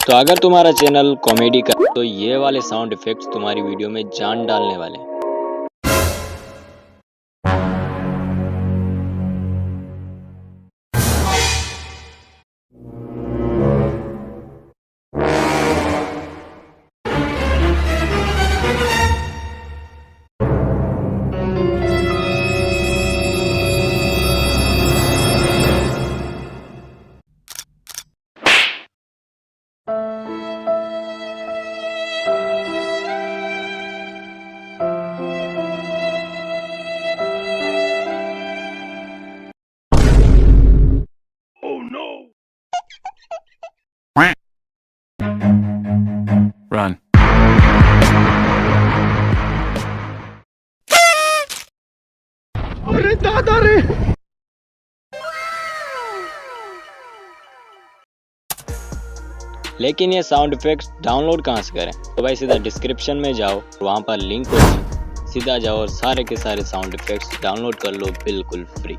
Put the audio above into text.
तो अगर तुम्हारा चैनल कॉमेडी का तो ये वाले साउंड इफेक्ट्स तुम्हारी वीडियो में जान डालने वाले हैं। Run. अरे दादा रे। लेकिन ये साउंड इफेक्ट्स डाउनलोड कहाँ से करें? तो भाई सीधा डिस्क्रिप्शन में जाओ, वहाँ पर लिंक होगी, सीधा जाओ और सारे के सारे साउंड इफेक्ट्स डाउनलोड कर लो बिल्कुल फ्री।